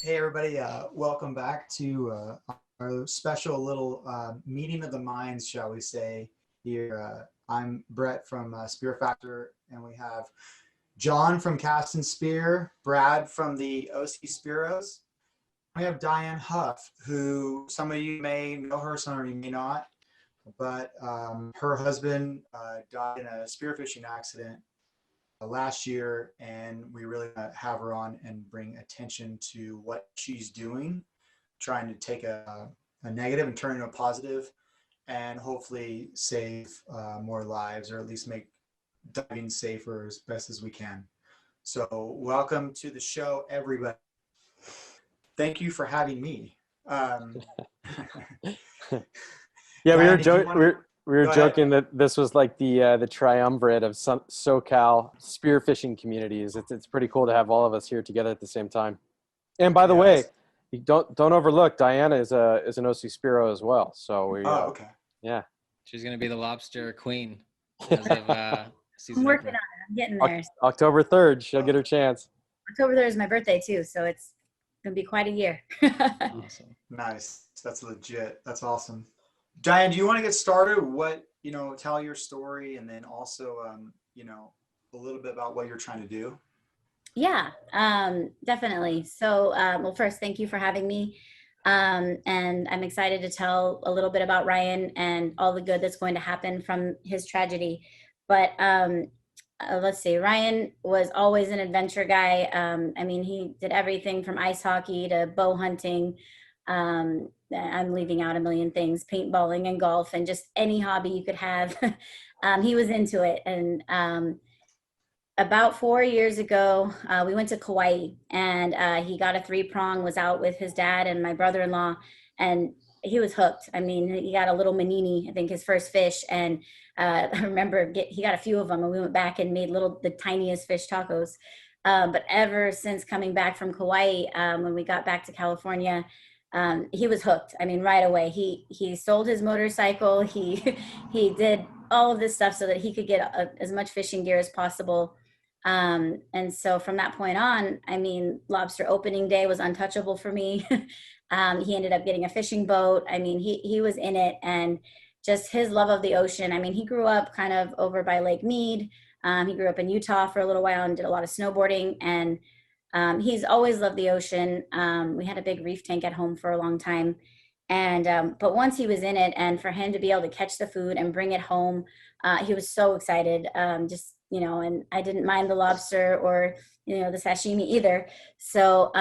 Hey everybody, welcome back to our special little meeting of the minds, shall we say, here. I'm Brett from Spear Factor, and we have John from Cast and Spear, Brad from the OC Spearos. We have Diane Huff, who some of you may know her, some of you may not, but her husband died in a spearfishing accident last year, and we really have her on and bring attention to what she's doing, trying to take a negative and turn it into a positive, and hopefully save more lives, or at least make diving safer as best as we can. So welcome to the show, everybody. Thank you for having me. Yeah, Diane, we were joking that this was like the triumvirate of some SoCal spearfishing communities. It's pretty cool to have all of us here together at the same time. And by the way, you don't overlook Diana is an OC Spearo as well. So we okay. Yeah. She's gonna be the lobster queen as of season I'm working opener. on it. I'm getting there. October 3rd, she'll get her chance. October 3rd is my birthday too, so it's gonna be quite a year. Awesome. Nice. That's legit. That's awesome. Diane, do you want to get started? Tell your story, and then also, a little bit about what you're trying to do. Yeah, definitely. So, well, first, thank you for having me. And I'm excited to tell a little bit about Ryan and all the good that's going to happen from his tragedy. But let's see, Ryan was always an adventure guy. He did everything from ice hockey to bow hunting. I'm leaving out a million things, paintballing and golf and just any hobby you could have. He was into it. And about 4 years ago, we went to Kauai, and he got a 3-prong, was out with his dad and my brother-in-law, and he was hooked. I mean, he got a little manini, I think his first fish. And I remember he got a few of them, and we went back and made the tiniest fish tacos. But ever since coming back from Kauai, when we got back to California, he was hooked. I mean, right away. He sold his motorcycle. He did all of this stuff so that he could get as much fishing gear as possible. And so from that point on, I mean, lobster opening day was untouchable for me. He ended up getting a fishing boat. I mean, he was in it, and just his love of the ocean. I mean, he grew up kind of over by Lake Mead. He grew up in Utah for a little while and did a lot of snowboarding, and he's always loved the ocean. We had a big reef tank at home for a long time. And but once he was in it, and for him to be able to catch the food and bring it home, he was so excited. And I didn't mind the lobster or, the sashimi either. So,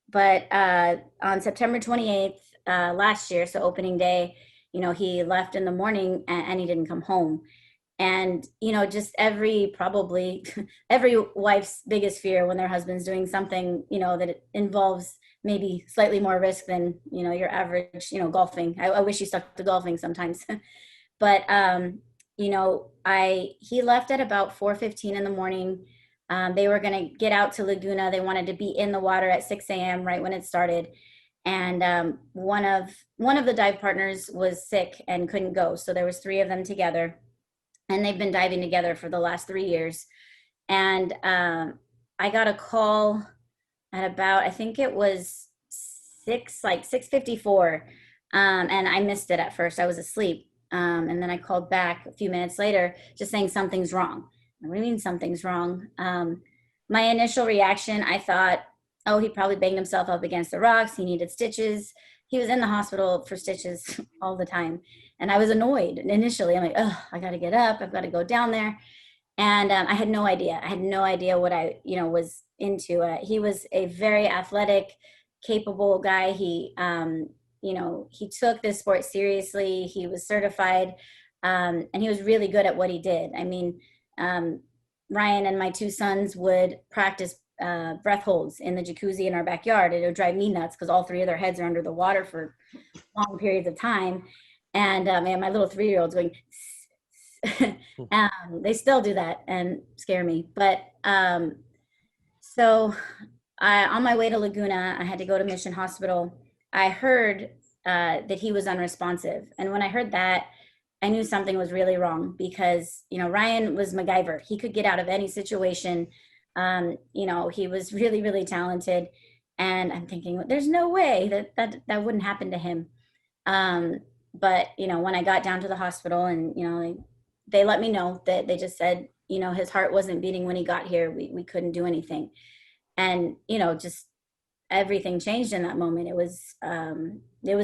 but on September 28th last year, so opening day, he left in the morning and he didn't come home. And, just probably every wife's biggest fear when their husband's doing something, that it involves maybe slightly more risk than, your average, golfing. I wish he stuck to golfing sometimes. But, he left at about 4:15 in the morning. They were going to get out to Laguna. They wanted to be in the water at 6 a.m. right when it started. And one of the dive partners was sick and couldn't go. So there was 3 of them together. And they've been diving together for the last 3 years. And I got a call at about, I think it was 6:54. And I missed it at first. I was asleep. And then I called back a few minutes later, just saying something's wrong. What do you mean something's wrong? My initial reaction, I thought, oh, he probably banged himself up against the rocks. He needed stitches. He was in the hospital for stitches all the time. And I was annoyed initially. I'm like, oh, I got to get up. I've got to go down there. And I had no idea. I had no idea what I, was into. He was a very athletic, capable guy. He took this sport seriously. He was certified, and he was really good at what he did. I mean, Ryan and my 2 sons would practice breath holds in the jacuzzi in our backyard. It would drive me nuts because all 3 of their heads are under the water for long periods of time. And my little 3-year-old's going, they still do that and scare me. But so on my way to Laguna, I had to go to Mission Hospital. I heard that he was unresponsive. And when I heard that, I knew something was really wrong because, Ryan was MacGyver. He could get out of any situation. He was really, really talented. And I'm thinking, there's no way that wouldn't happen to him. But, you know, when I got down to the hospital and, you know, they let me know that they just said, you know, his heart wasn't beating when he got here. We couldn't do anything. And, you know, just everything changed in that moment. It was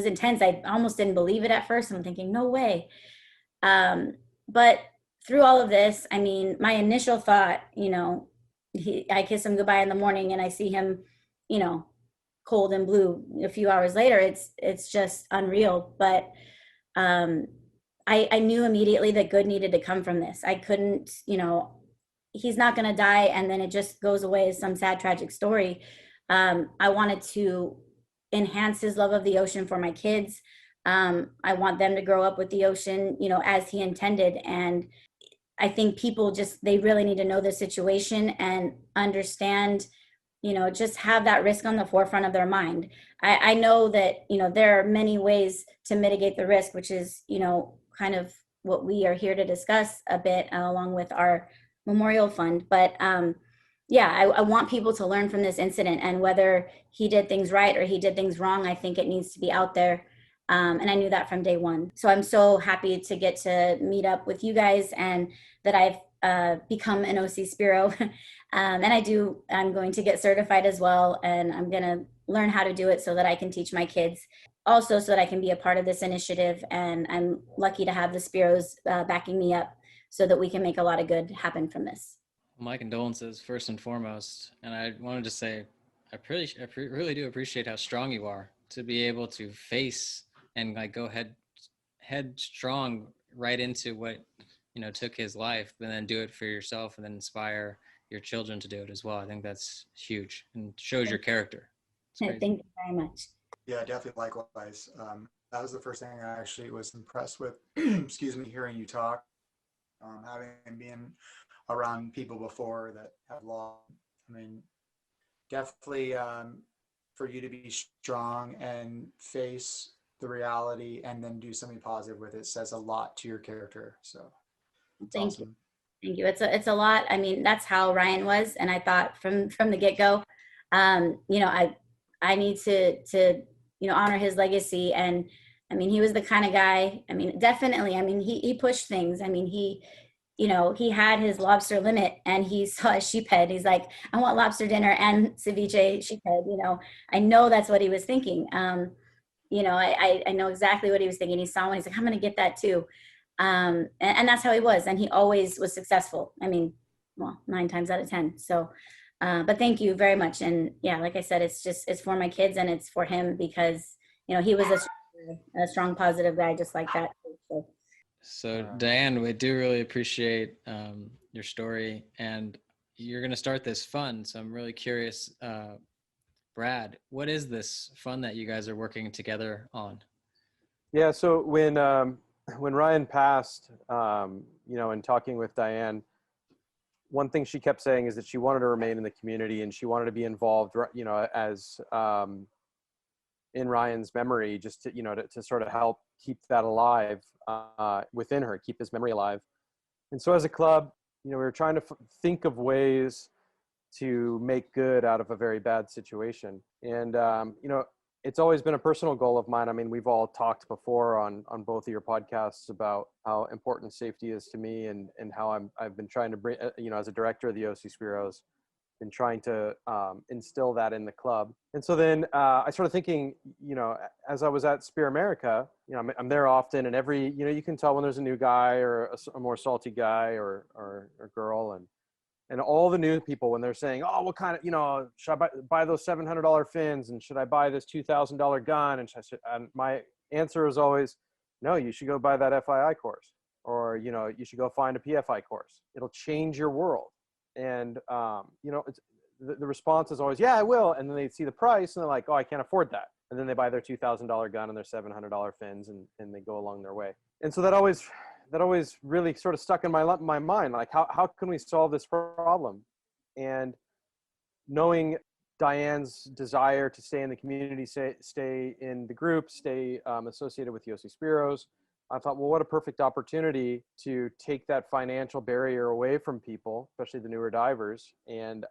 intense. I almost didn't believe it at first. I'm thinking, no way. But through all of this, I mean, my initial thought, you know, I kiss him goodbye in the morning and I see him, you know, cold and blue a few hours later. It's just unreal. But I knew immediately that good needed to come from this. I couldn't, you know, he's not going to die and then it just goes away as some sad, tragic story. I wanted to enhance his love of the ocean for my kids. I want them to grow up with the ocean, you know, as he intended. And I think people just, they really need to know the situation and understand, you know, just have that risk on the forefront of their mind. I know that, you know, there are many ways to mitigate the risk, which is, you know, kind of what we are here to discuss a bit along with our memorial fund. But yeah, I want people to learn from this incident, and whether he did things right or he did things wrong, I think it needs to be out there. And I knew that from day one. So I'm so happy to get to meet up with you guys and that I've become an OC Spearo. And I'm going to get certified as well. And I'm going to learn how to do it so that I can teach my kids, also so that I can be a part of this initiative. And I'm lucky to have the Spearos backing me up so that we can make a lot of good happen from this. My condolences first and foremost. And I wanted to say, really do appreciate how strong you are to be able to face and like go headstrong right into what, you know, took his life, and then do it for yourself and then inspire your children to do it as well. I think that's huge and shows your character. Thank you very much. Yeah, definitely. Likewise. That was the first thing I actually was impressed with. Excuse me, hearing you talk, having been around people before that have lost. I mean, definitely for you to be strong and face the reality and then do something positive with it says a lot to your character. So Thank you. awesome. Thank you. It's a lot. I mean, that's how Ryan was, and I thought from the get go, you know, I need to you know, honor his legacy. And I mean, he was the kind of guy. I mean, definitely. I mean, he pushed things. I mean, you know, he had his lobster limit, and he saw a sheephead. He's like, I want lobster dinner and ceviche sheephead. You know, I know that's what he was thinking. You know, I know exactly what he was thinking. He saw one. He's like, I'm going to get that too. And that's how he was. And he always was successful. I mean, well, 9 times out of 10. So, but thank you very much. And yeah, like I said, it's for my kids and it's for him because, you know, he was a strong, positive guy just like that. So Diane, we do really appreciate your story, and you're going to start this fund. So I'm really curious, Brad, what is this fund that you guys are working together on? Yeah, so when Ryan passed, you know, and talking with Diane, one thing she kept saying is that she wanted to remain in the community and she wanted to be involved, you know, as in Ryan's memory, just to, you know, to sort of help keep that alive within her, keep his memory alive. And so as a club, you know, we were trying to think of ways to make good out of a very bad situation. And, you know, it's always been a personal goal of mine. I mean, we've all talked before on both of your podcasts about how important safety is to me and how I've been trying to bring, you know, as a director of the OC Spearos, been trying to instill that in the club. And so then I started thinking, you know, as I was at Spear America, you know, I'm there often, and every, you know, you can tell when there's a new guy or a more salty guy or girl, and all the new people, when they're saying, oh, what kind of, you know, should I buy those $700 fins, and should I buy this $2,000 gun? And my answer is always, no, you should go buy that FII course, or, you know, you should go find a PFI course. It'll change your world. And, you know, the response is always, yeah, I will. And then they see the price and they're like, oh, I can't afford that. And then they buy their $2,000 gun and their $700 fins and they go along their way. And so that always really sort of stuck in my mind, like how can we solve this problem? And knowing Diane's desire to stay in the community, stay in the group, stay associated with the OC Spearos, I thought, well, what a perfect opportunity to take that financial barrier away from people, especially the newer divers, and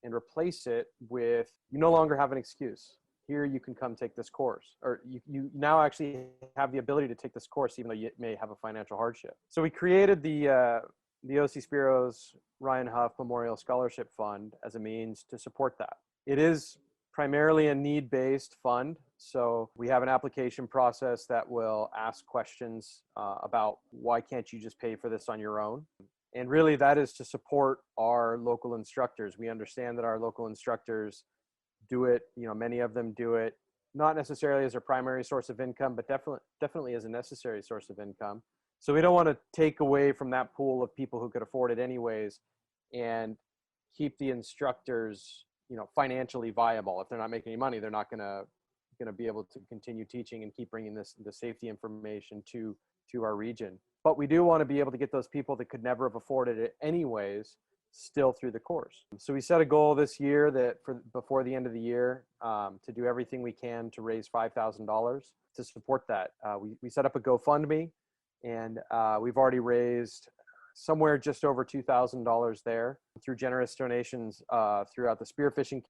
and replace it with, you no longer have an excuse. Here you can come take this course, or you now actually have the ability to take this course even though you may have a financial hardship. So we created the OC Spearos Ryan Huff Memorial Scholarship Fund as a means to support that. It is primarily a need-based fund. So we have an application process that will ask questions about why can't you just pay for this on your own? And really that is to support our local instructors. We understand that our local instructors do it, many of them do it, not necessarily as their primary source of income, but definitely as a necessary source of income. So we don't want to take away from that pool of people who could afford it anyways and keep the instructors, financially viable. If they're not making any money, they're not going to be able to continue teaching and keep bringing the safety information to our region. But we do want to be able to get those people that could never have afforded it anyways still through the course. So we set a goal this year that before the end of the year to do everything we can to raise $5,000 to support that. We set up a GoFundMe, and we've already raised somewhere just over $2,000 there through generous donations throughout the spearfishing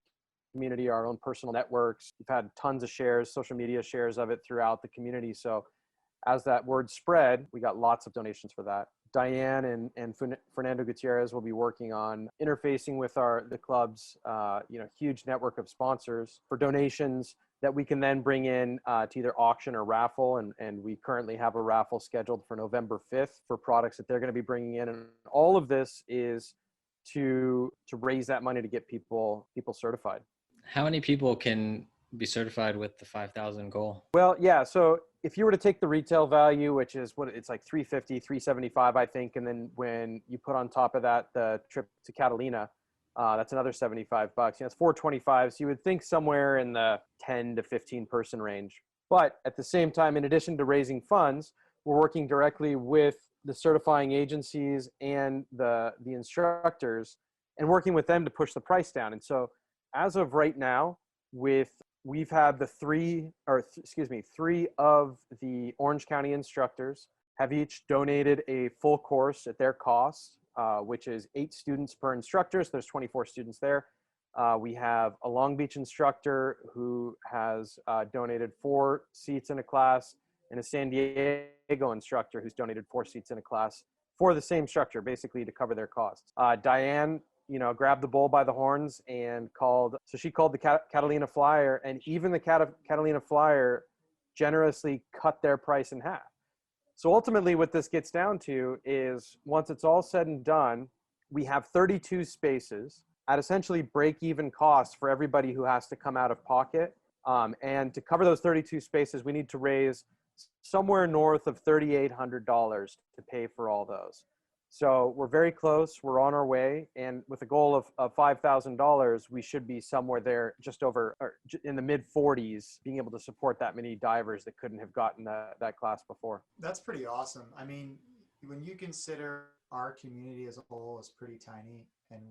community, our own personal networks. We've had tons of shares, social media shares of it throughout the community. So as that word spread, we got lots of donations for that. Diane and Fernando Gutierrez will be working on interfacing with the club's huge network of sponsors for donations that we can then bring in to either auction or raffle. And we currently have a raffle scheduled for November 5th for products that they're going to be bringing in. And all of this is to raise that money to get people certified. How many people can be certified with the 5,000 goal? Well, yeah. So if you were to take the retail value, which is it's like $350, $375, I think. And then when you put on top of that, the trip to Catalina, that's another $75. It's $425. So you would think somewhere in the 10 to 15 person range. But at the same time, in addition to raising funds, we're working directly with the certifying agencies and the instructors and working with them to push the price down. And so as of right now, we've had three of the Orange County instructors have each donated a full course at their cost, which is 8 students per instructor. So there's 24 students there. We have a Long Beach instructor who has donated 4 seats in a class, and a San Diego instructor who's donated 4 seats in a class for the same structure, basically to cover their costs. Diane, grabbed the bull by the horns and called the Catalina Flyer, and even the Catalina Flyer generously cut their price in half. So ultimately what this gets down to is, once it's all said and done, we have 32 spaces at essentially break-even cost for everybody who has to come out of pocket. And to cover those 32 spaces, we need to raise somewhere north of $3,800 to pay for all those. So we're very close. We're on our way. And with a goal of $5,000, we should be somewhere there just over, or in the mid 40s, being able to support that many divers that couldn't have gotten that class before. That's pretty awesome. I mean, when you consider our community as a whole is pretty tiny, and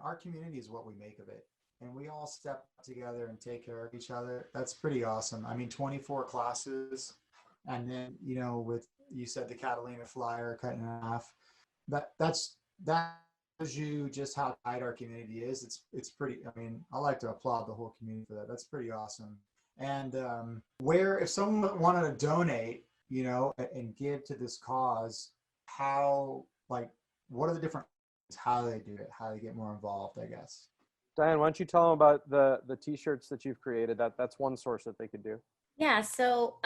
our community is what we make of it. And we all step together and take care of each other. That's pretty awesome. 24 classes. And then, you said the Catalina Flyer cut in half. That shows you just how tight our community is. It's pretty, I like to applaud the whole community for that. That's pretty awesome. And if someone wanted to donate, and give to this cause, what are the different, how they do it, how they get more involved, I guess. Diane, why don't you tell them about the t-shirts that you've created? That's one source that they could do. Yeah. So,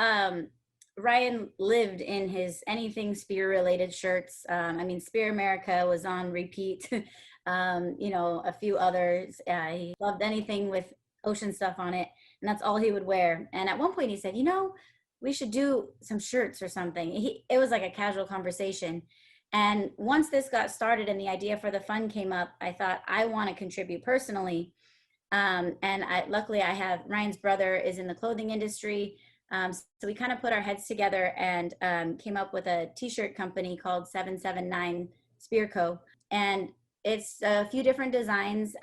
Ryan lived in his anything spear related shirts. Spear America was on repeat. A few others. He loved anything with ocean stuff on it, and that's all he would wear. And at one point he said, we should do some shirts or something. It was like a casual conversation. And once this got started and the idea for the fund came up, I thought, I want to contribute personally. Luckily I have Ryan's brother is in the clothing industry. So we kind of put our heads together and came up with a t-shirt company called 779 Spear Co. And it's a few different designs,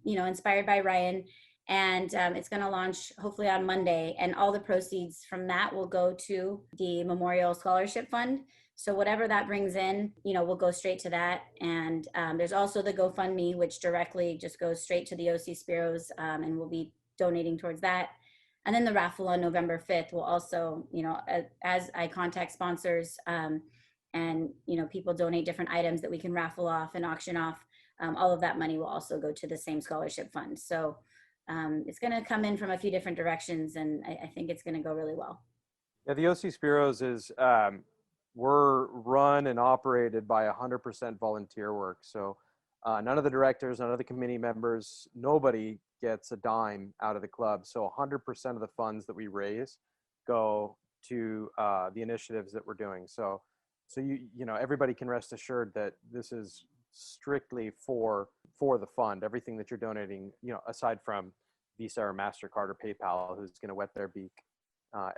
inspired by Ryan. And it's going to launch hopefully on Monday. And all the proceeds from that will go to the Memorial Scholarship Fund. So whatever that brings in, we'll go straight to that. And there's also the GoFundMe, which directly just goes straight to the OC Spearos, and we'll be donating towards that. And then the raffle on November 5th will also, as I contact sponsors, and people donate different items that we can raffle off and auction off, all of that money will also go to the same scholarship fund. So it's going to come in from a few different directions, and I think it's going to go really well. Yeah, the OC Spearos is we're run and operated by 100% volunteer work. So none of the directors, none of the committee members, nobody gets a dime out of the club. So 100% of the funds that we raise go to the initiatives that we're doing. So everybody can rest assured that this is strictly for the fund. Everything that you're donating, aside from Visa or MasterCard or PayPal, who's going to wet their beak,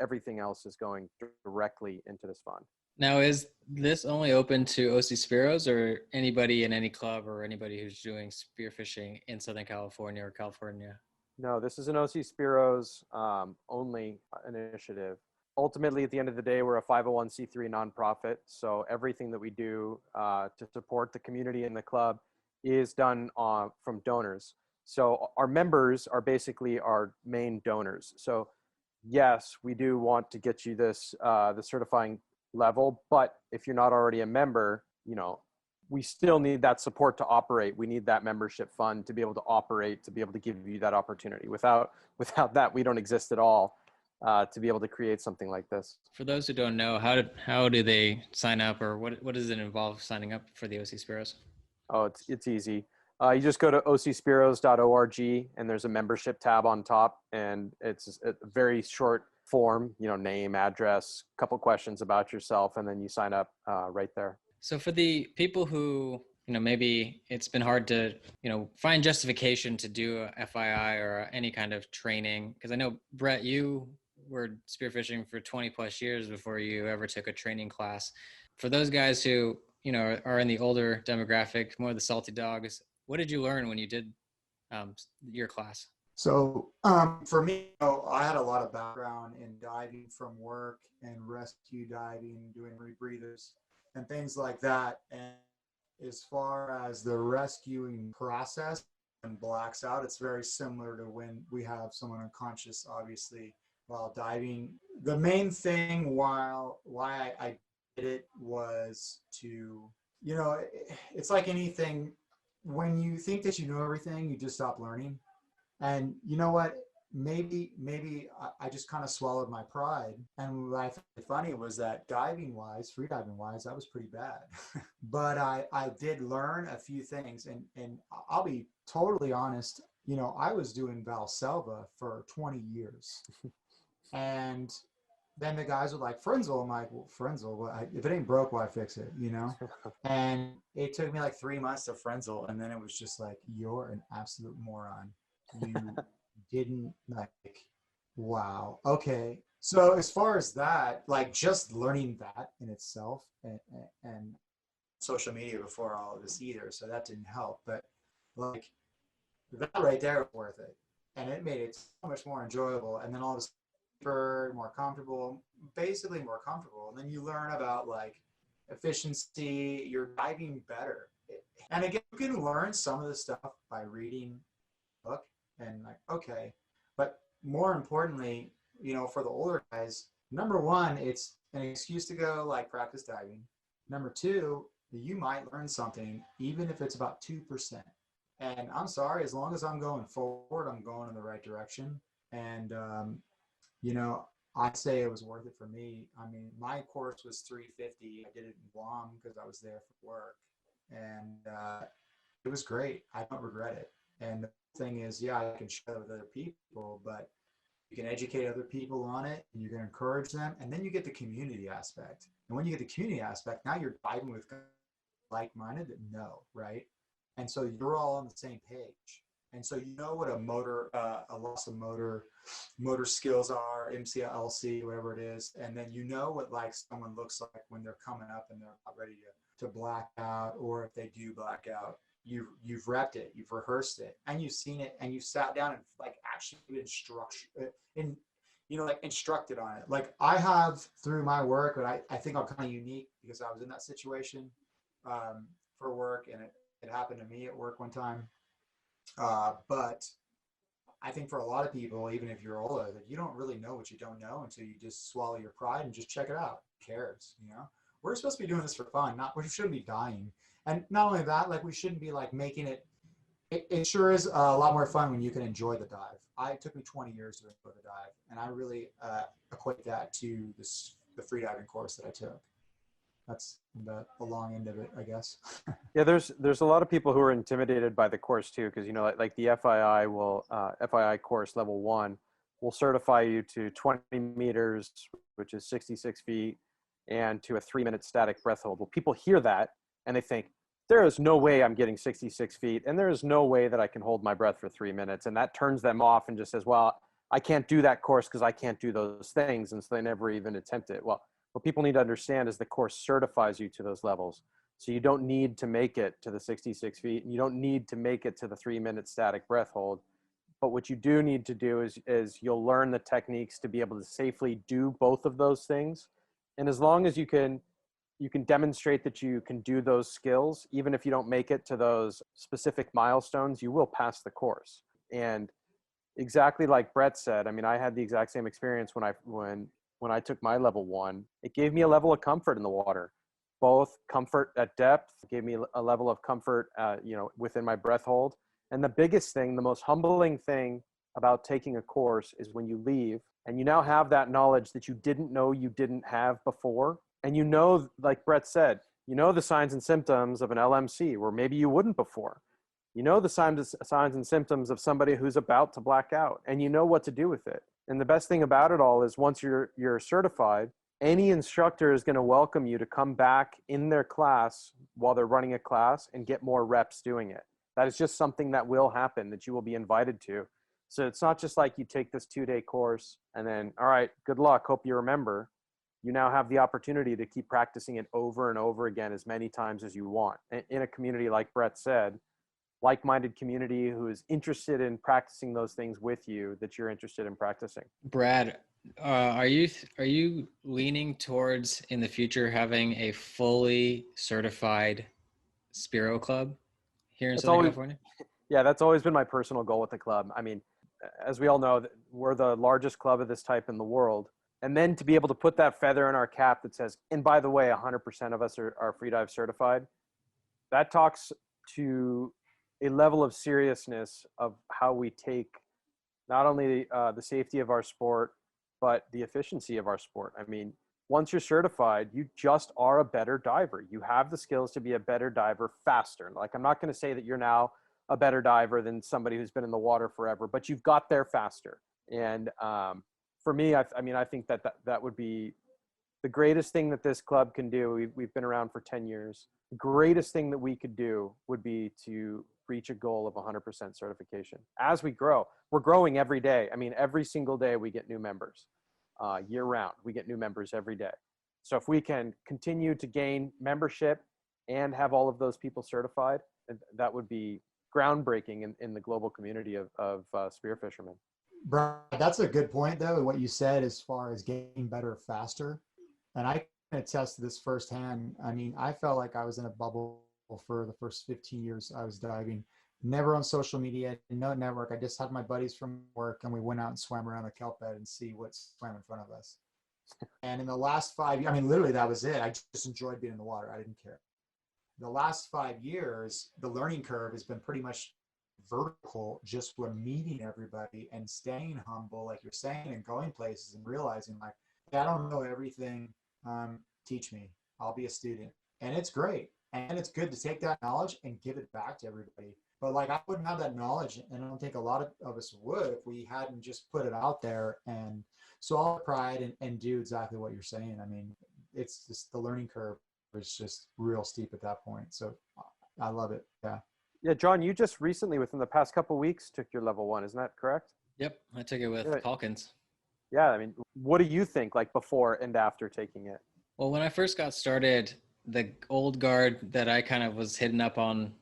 everything else is going directly into this fund. Now, is this only open to OC Spearos, or anybody in any club or anybody who's doing spearfishing in Southern California or California? No, this is an OC Spearos only initiative. Ultimately, at the end of the day, we're a 501c3 nonprofit. So everything that we do to support the community and the club is done from donors. So our members are basically our main donors. So yes, we do want to get you this the certifying level, but if you're not already a member, we still need that support to operate. We need that membership fund to be able to operate, to be able to give you that opportunity. Without that, we don't exist at all to be able to create something like this. For those who don't know, how do they sign up, or what does it involve signing up for the OC Spearos? Oh, it's easy. You just go to ocspearos.org, and there's a membership tab on top, and it's a very short form, name, address, couple questions about yourself, and then you sign up right there. So for the people who, maybe it's been hard to, find justification to do a FII or any kind of training, because I know, Brett, you were spearfishing for 20 plus years before you ever took a training class. For those guys who, are in the older demographic, more the salty dogs, what did you learn when you did your class? So for me, I had a lot of background in diving from work and rescue diving, doing rebreathers and things like that. And as far as the rescuing process and blacks out, it's very similar to when we have someone unconscious, obviously, while diving. The main thing why I did it was to, it's like anything. When you think that you know everything, you just stop learning. And you know what? Maybe I just kind of swallowed my pride. And what I found funny was that freediving wise, I was pretty bad. But I did learn a few things. And I'll be totally honest, I was doing Valsalva for 20 years. And then the guys were like, Frenzel. I'm like, well, Frenzel, if it ain't broke, why fix it, And it took me like 3 months to Frenzel. And then it was just like, you're an absolute moron. You didn't wow. Okay. So as far as that, just learning that in itself and social media before all of this either. So that didn't help, but that right there was worth it. And it made it so much more enjoyable. And then all of a sudden, more comfortable. And then you learn about efficiency, you're diving better. And again, you can learn some of the stuff by reading a book and okay. But more importantly, for the older guys, number one, it's an excuse to go practice diving. Number two, you might learn something, even if it's about 2%. And I'm sorry, as long as I'm going forward, I'm going in the right direction. And, I'd say it was worth it for me. I mean, my course was $350. I did it in Guam because I was there for work. And it was great. I don't regret it. And the thing is, I can share it with other people, but you can educate other people on it, and you can encourage them, and then you get the community aspect. And when you get the community aspect, now you're diving with like-minded that know, right? And so you're all on the same page. And so you know what a loss of motor skills are, MCLC, whatever it is, and then you know what someone looks like when they're coming up and they're not ready to black out, or if they do black out. You've repped it, you've rehearsed it, and you've seen it, and you've sat down and actually been structured like instructed on it. Like I have through my work, but I think I'm kind of unique because I was in that situation for work, and it happened to me at work one time. But I think for a lot of people, even if you're older, that you don't really know what you don't know until you just swallow your pride and just check it out. Who cares? We're supposed to be doing this for fun, not we shouldn't be dying. And not only that, like we shouldn't be like making it. It sure is a lot more fun when you can enjoy the dive. It took me 20 years to enjoy the dive, and I really equate that to the freediving course that I took. That's the long end of it, I guess. Yeah, there's a lot of people who are intimidated by the course too, because like the FII course level 1 will certify you to 20 meters, which is 66 feet, and to a 3-minute static breath hold. Well, people hear that and they think there is no way I'm getting 66 feet, and there is no way that I can hold my breath for 3 minutes, and that turns them off and just says, well, I can't do that course because I can't do those things, and so they never even attempt it. Well, what people need to understand is the course certifies you to those levels. So you don't need to make it to the 66 feet, and you don't need to make it to the 3-minute static breath hold. But what you do need to do is you'll learn the techniques to be able to safely do both of those things. And as long as you can demonstrate that you can do those skills, even if you don't make it to those specific milestones, you will pass the course. And exactly like Brett said, I mean, I had the exact same experience when I took my level 1. It gave me a level of comfort in the water, both comfort at depth, gave me a level of comfort, within my breath hold. And the biggest thing, the most humbling thing about taking a course is when you leave and you now have that knowledge that you didn't know you didn't have before. And like Brett said, the signs and symptoms of an LMC where maybe you wouldn't before. The signs and symptoms of somebody who's about to black out, and you know what to do with it. And the best thing about it all is once you're certified, any instructor is going to welcome you to come back in their class while they're running a class and get more reps doing it. That is just something that will happen, that you will be invited to. So it's not just like you take this 2-day course and then, all right, good luck, hope you remember. You now have the opportunity to keep practicing it over and over again as many times as you want. In a community, like Brett said, like-minded community who is interested in practicing those things with you that you're interested in practicing. Brad, are you leaning towards in the future having a fully certified Spearo club here in Southern California? Yeah, that's always been my personal goal with the club. I mean, as we all know, we're the largest club of this type in the world. And then to be able to put that feather in our cap that says, and by the way, 100% of us are freedive certified, that talks to a level of seriousness of how we take not only the safety of our sport, but the efficiency of our sport. I mean, once you're certified, you just are a better diver. You have the skills to be a better diver faster. Like, I'm not going to say that you're now a better diver than somebody who's been in the water forever, but you've got there faster. And for me, I think that would be the greatest thing that this club can do. We've been around for 10 years. The greatest thing that we could do would be to reach a goal of 100% certification. As we grow, we're growing every day. I mean, every single day we get new members. Year round, we get new members every day. So if we can continue to gain membership and have all of those people certified, that would be groundbreaking in the global community of spear fishermen. Brian, that's a good point, though, what you said as far as getting better faster. And I can attest to this firsthand. I mean, I felt like I was in a bubble for the first 15 years I was diving. Never on social media, no network. I just had my buddies from work, and we went out and swam around the kelp bed and see what swam in front of us. And in the last 5 years, I mean, literally that was it. I just enjoyed being in the water. I didn't care. The last 5 years, the learning curve has been pretty much vertical, just for meeting everybody and staying humble, like you're saying, and going places and realizing, like, I don't know everything. Teach me. I'll be a student. And it's great. And it's good to take that knowledge and give it back to everybody. But like, I wouldn't have that knowledge, and I don't think a lot of us would, if we hadn't just put it out there and swallow pride and do exactly what you're saying. I mean, it's just the learning curve is just real steep at that point. So I love it. Yeah. Yeah, John, you just recently, within the past couple of weeks, took your level 1. Isn't that correct? Yep, I took it with Calkins. Yeah, I mean, what do you think, like, before and after taking it? Well, when I first got started, the old guard that I kind of was hitting up on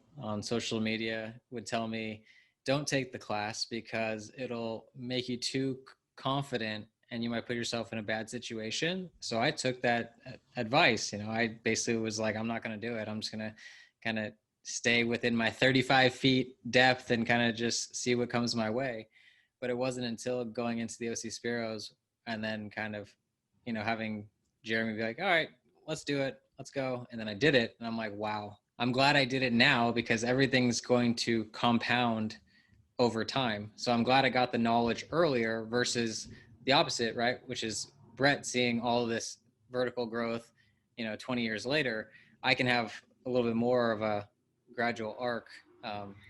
social media would tell me, don't take the class because it'll make you too confident and you might put yourself in a bad situation. So I took that advice. I basically was like, I'm not going to do it. I'm just going to kind of stay within my 35 feet depth and kind of just see what comes my way. But it wasn't until going into the OC Spearos and then kind of, having Jeremy be like, all right, let's do it. Let's go. And then I did it. And I'm like, wow, I'm glad I did it now, because everything's going to compound over time. So I'm glad I got the knowledge earlier versus the opposite, right? Which is Brett seeing all of this vertical growth, 20 years later. I can have a little bit more of a gradual arc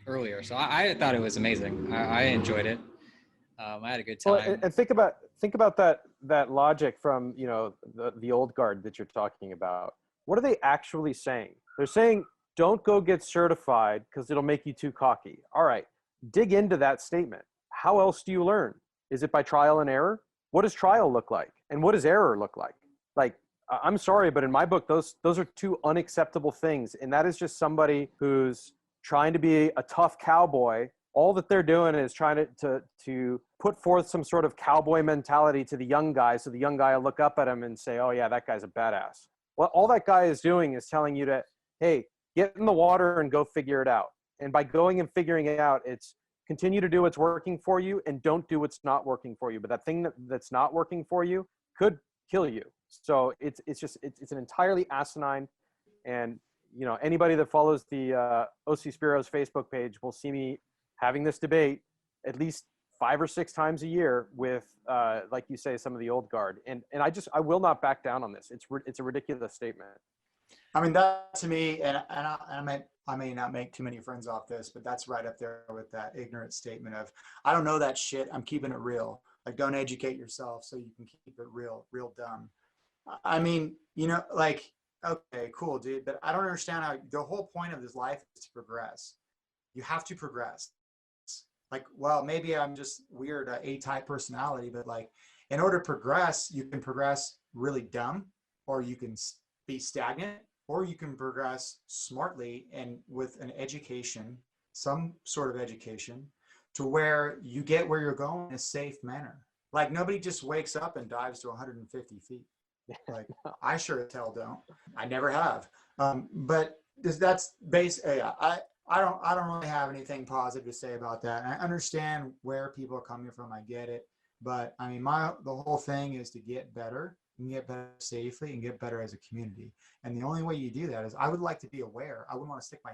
earlier. So I thought it was amazing. I enjoyed it. I had a good time. Well, and think about that logic from the old guard that you're talking about. What are they actually saying? They're saying, don't go get certified because it'll make you too cocky. All right, dig into that statement. How else do you learn? Is it by trial and error? What does trial look like? And what does error look like? Like, I'm sorry, but in my book, those are two unacceptable things. And that is just somebody who's trying to be a tough cowboy. All that they're doing is trying to put forth some sort of cowboy mentality to the young guy, so the young guy will look up at him and say, oh yeah, that guy's a badass. Well, all that guy is doing is telling you to, hey, get in the water and go figure it out. And by going and figuring it out, it's continue to do what's working for you and don't do what's not working for you. But that thing that's not working for you could kill you. So it's an entirely asinine, and anybody that follows the OC Spearos Facebook page will see me having this debate at least 5 or 6 times a year with, like you say, some of the old guard. And I will not back down on this. It's a ridiculous statement. I mean, that to me, and I may not make too many friends off this, but that's right up there with that ignorant statement of, I don't know that shit, I'm keeping it real. Like, don't educate yourself so you can keep it real dumb. I mean, like, okay, cool, dude, but I don't understand how the whole point of this life is to progress. You have to progress. Like, well, maybe I'm just weird, A-type personality, but like, in order to progress, you can progress really dumb, or you can be stagnant, or you can progress smartly and with an education, some sort of education, to where you get where you're going in a safe manner. Like, nobody just wakes up and dives to 150 feet. Like, I sure as hell don't. I never have. But that's I don't really have anything positive to say about that. And I understand where people are coming from. I get it. But I mean, the whole thing is to get better and get better safely and get better as a community. And the only way you do that is, I would like to be aware. I wouldn't want to stick my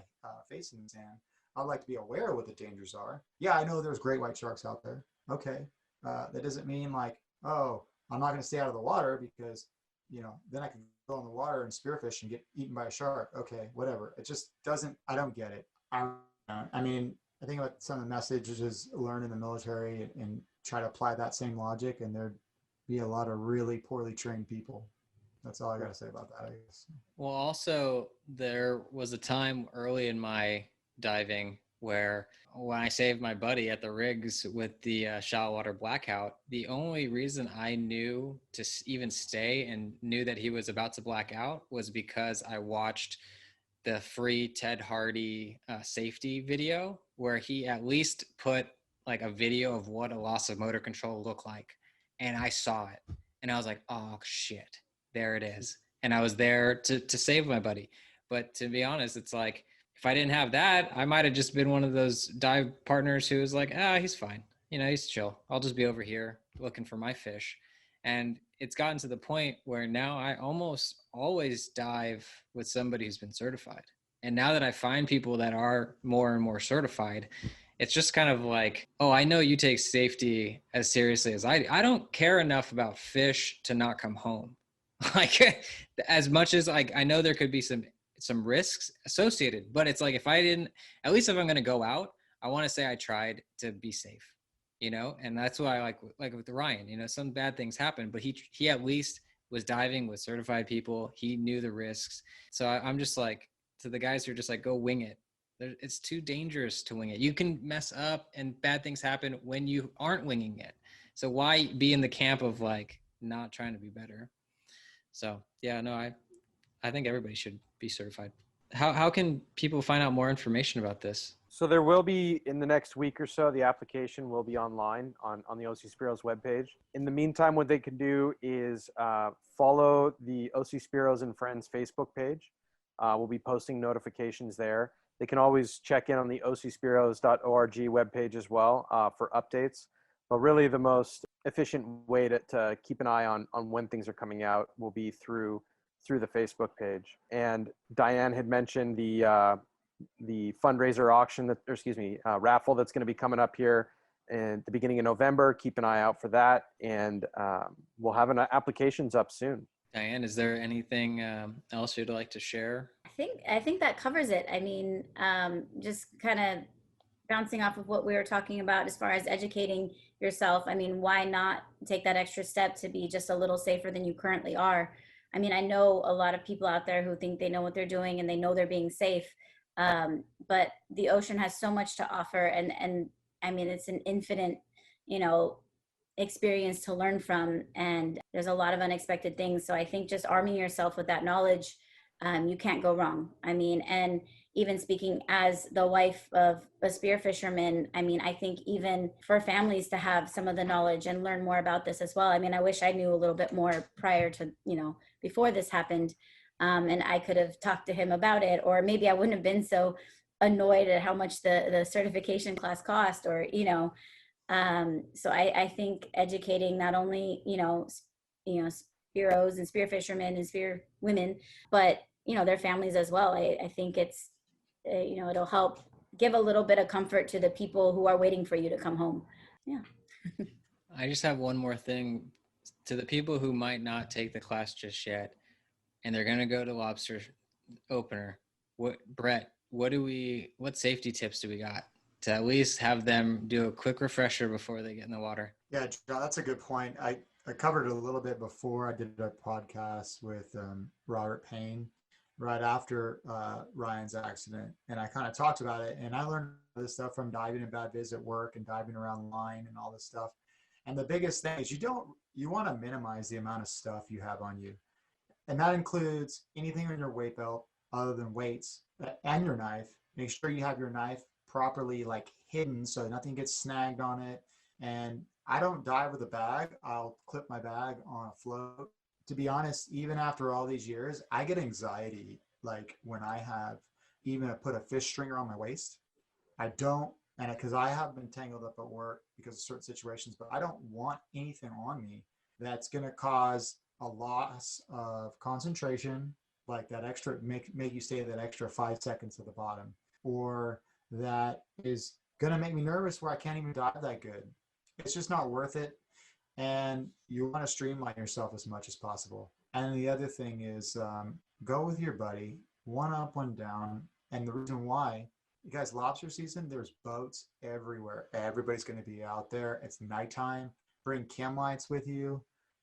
face in the sand. I'd like to be aware of what the dangers are. Yeah, I know there's great white sharks out there. Okay. That doesn't mean like, oh, I'm not going to stay out of the water because, then I can go in the water and spearfish and get eaten by a shark. Okay, whatever. It just doesn't, I don't get it. I mean, I think about some of the messages learned in the military and try to apply that same logic, and there'd be a lot of really poorly trained people. That's all I got to say about that, I guess. Well, also, there was a time early in my diving where, when I saved my buddy at the rigs with the shallow water blackout, the only reason I knew to even stay and knew that he was about to black out was because I watched the free Ted Hardy safety video, where he at least put like a video of what a loss of motor control looked like. And I saw it and I was like, oh shit, there it is. And I was there to save my buddy. But to be honest, it's like, if I didn't have that, I might've just been one of those dive partners who was like, he's fine. He's chill. I'll just be over here looking for my fish. And it's gotten to the point where now I almost always dive with somebody who's been certified. And now that I find people that are more and more certified, it's just kind of like, oh, I know you take safety as seriously as I do. I don't care enough about fish to not come home. Like, as much as like, I know there could be some risks associated, but it's like, if I didn't, at least if I'm going to go out, I want to say I tried to be safe. And that's why I like with Ryan, some bad things happen, but he at least was diving with certified people. He knew the risks. So I'm just like, to the guys who are just like, go wing it. It's too dangerous to wing it. You can mess up and bad things happen when you aren't winging it. So why be in the camp of like not trying to be better? So yeah, no, I think everybody should be certified. How can people find out more information about this? So there will be, in the next week or so, the application will be online on the OC Spearos webpage. In the meantime, what they can do is follow the OC Spearos and Friends Facebook page. We'll be posting notifications there. They can always check in on the ocspearos.org webpage as well for updates. But really the most efficient way to keep an eye on when things are coming out will be through the Facebook page. And Diane had mentioned the fundraiser auction raffle that's going to be coming up here in the beginning of November. Keep an eye out for that, and we'll have applications up soon. Diane, is there anything else you'd like to share? I think that covers it. I mean, just kind of bouncing off of what we were talking about as far as educating yourself. I mean, why not take that extra step to be just a little safer than you currently are? I mean, I know a lot of people out there who think they know what they're doing and they know they're being safe. But the ocean has so much to offer, and I mean, it's an infinite, experience to learn from, and there's a lot of unexpected things. So I think just arming yourself with that knowledge, you can't go wrong. I mean, and even speaking as the wife of a spear fisherman, I mean, I think even for families to have some of the knowledge and learn more about this as well. I mean, I wish I knew a little bit more prior to, before this happened. And I could have talked to him about it, or maybe I wouldn't have been so annoyed at how much the certification class cost, or, so I think educating not only, spearos and spear fishermen and spear women, but, their families as well. I think it's, it'll help give a little bit of comfort to the people who are waiting for you to come home. Yeah. I just have one more thing to the people who might not take the class just yet, and they're going to go to Lobster opener. Brett, what safety tips do we got to at least have them do a quick refresher before they get in the water? Yeah, John, that's a good point. I covered it a little bit before. I did a podcast with Robert Payne right after Ryan's accident, and I kind of talked about it, and I learned this stuff from diving in bad viz at work and diving around line and all this stuff. And the biggest thing is you want to minimize the amount of stuff you have on you. And that includes anything on your weight belt other than weights and your knife. Make sure you have your knife properly hidden so nothing gets snagged on it. And I don't dive with a bag. I'll clip my bag on a float. To be honest, even after all these years, I get anxiety when I have even put a fish stringer on my waist. I don't, and because I have been tangled up at work because of certain situations, but I don't want anything on me that's going to cause a loss of concentration, like that extra make you stay that extra 5 seconds at the bottom, or that is going to make me nervous where I can't even dive that good. It's just not worth it. And you want to streamline yourself as much as possible. And the other thing is go with your buddy, one up, one down. And the reason why, you guys, lobster season, there's boats everywhere. Everybody's going to be out there. It's nighttime. Bring chem lights with you.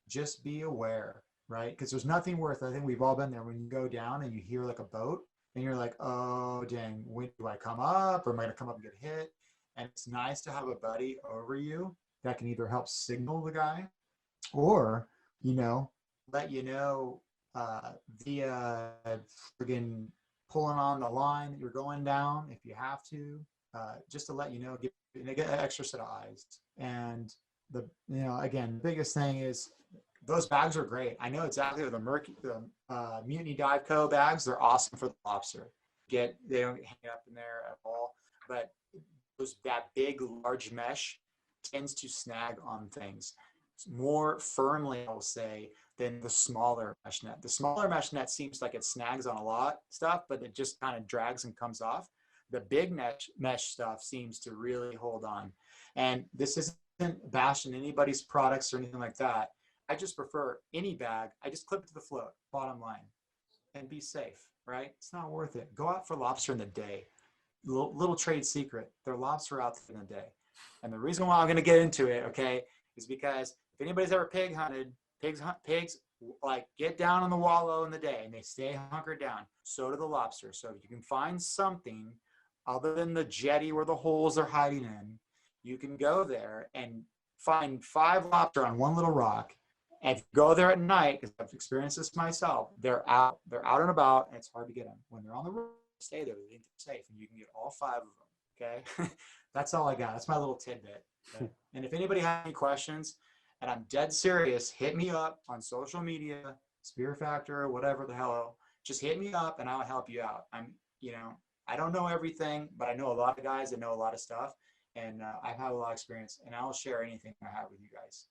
Just be aware, right? Because there's nothing worth, I think we've all been there, when you go down and you hear a boat and you're like, oh, dang, when do I come up, or am I going to come up and get hit? And it's nice to have a buddy over you that can either help signal the guy or, let you know via friggin' pulling on the line that you're going down if you have to, just to let you know, get an extra set of eyes. And again, the biggest thing is those bags are great. I know exactly what the Mutiny Dive Co. bags, they're awesome for the lobster. They don't hang up in there at all, but that big, large mesh tends to snag on things more firmly, I will say, than the smaller mesh net. The smaller mesh net seems like it snags on a lot of stuff, but it just kind of drags and comes off. The big mesh stuff seems to really hold on. And this isn't bashing anybody's products or anything like that. I just prefer any bag. I just clip it to the float, bottom line, and be safe, right? It's not worth it. Go out for lobster in the day. Little trade secret, they're lobster out in the day. And the reason why I'm going to get into it, okay, is because if anybody's ever pig hunted, pigs get down on the wallow in the day and they stay hunkered down. So do the lobster. So if you can find something other than the jetty where the holes are hiding in, you can go there and find 5 lobster on one little rock. And if you go there at night, because I've experienced this myself, they're out and about, and it's hard to get them. When they're on the road, stay there. They think they're safe, and you can get all 5 of them. Okay. That's all I got. That's my little tidbit. Okay? And if anybody has any questions, and I'm dead serious, hit me up on social media, Spear Factor, whatever the hell. Just hit me up and I'll help you out. I don't know everything, but I know a lot of guys that know a lot of stuff, and I've had a lot of experience, and I'll share anything I have with you guys.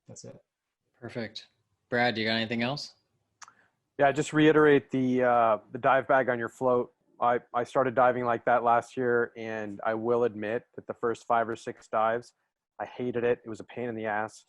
That's it. Perfect. Brad, do you got anything else? Yeah, just reiterate the dive bag on your float. I started diving like that last year, and I will admit that the first 5 or 6 dives, I hated it. It was a pain in the ass.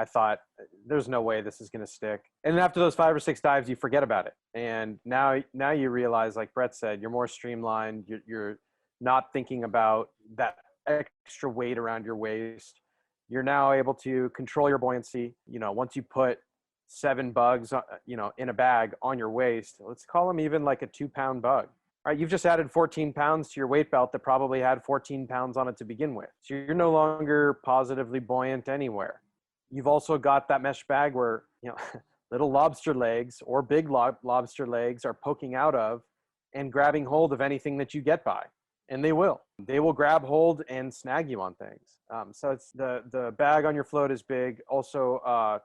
I thought, there's no way this is going to stick. And then after those 5 or 6 dives, you forget about it. And now you realize, like Brett said, you're more streamlined. You're not thinking about that extra weight around your waist. You're now able to control your buoyancy. Once you put 7 bugs, in a bag on your waist, let's call them even like a 2-pound bug. All right, you've just added 14 pounds to your weight belt that probably had 14 pounds on it to begin with. So you're no longer positively buoyant anywhere. You've also got that mesh bag where, little lobster legs or big lobster legs are poking out of and grabbing hold of anything that you get by. And they will grab hold and snag you on things. So it's the bag on your float is big. Also,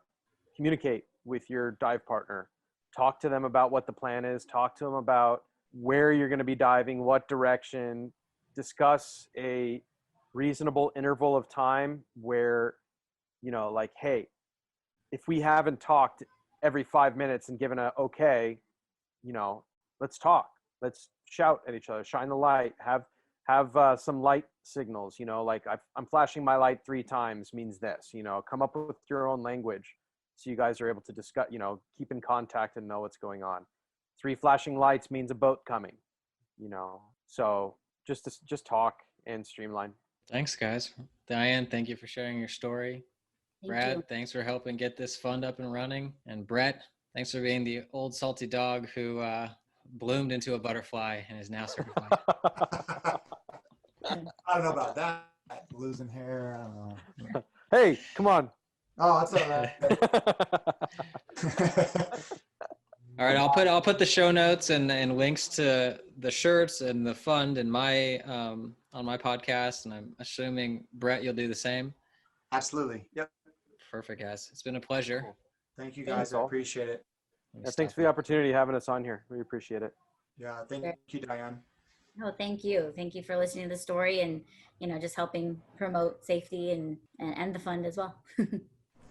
communicate with your dive partner. Talk to them about what the plan is. Talk to them about where you're going to be diving, what direction. Discuss a reasonable interval of time where, like, hey, if we haven't talked every 5 minutes and given a okay, let's talk. Let's shout at each other, shine the light, have some light signals, like I'm flashing my light 3 times means this, come up with your own language so you guys are able to discuss, keep in contact and know what's going on. 3 flashing lights means a boat coming, so just talk and streamline. Thanks, guys. Diane, thank you for sharing your story. Brad, thanks for helping get this fund up and running. And Brett, thanks for being the old salty dog who bloomed into a butterfly and is now certified. I don't know about that. Losing hair. I don't know. Hey, come on. Oh, that's all right. All right, I'll put the show notes and links to the shirts and the fund and my on my podcast, and I'm assuming Brett, you'll do the same. Absolutely. Yep. Perfect, guys. It's been a pleasure. Cool. Thank you, guys. I appreciate it. Yeah, thanks for the opportunity having us on here. We appreciate it. Yeah, thank you, Diane. No, thank you. Thank you for listening to the story and, just helping promote safety and the fund as well.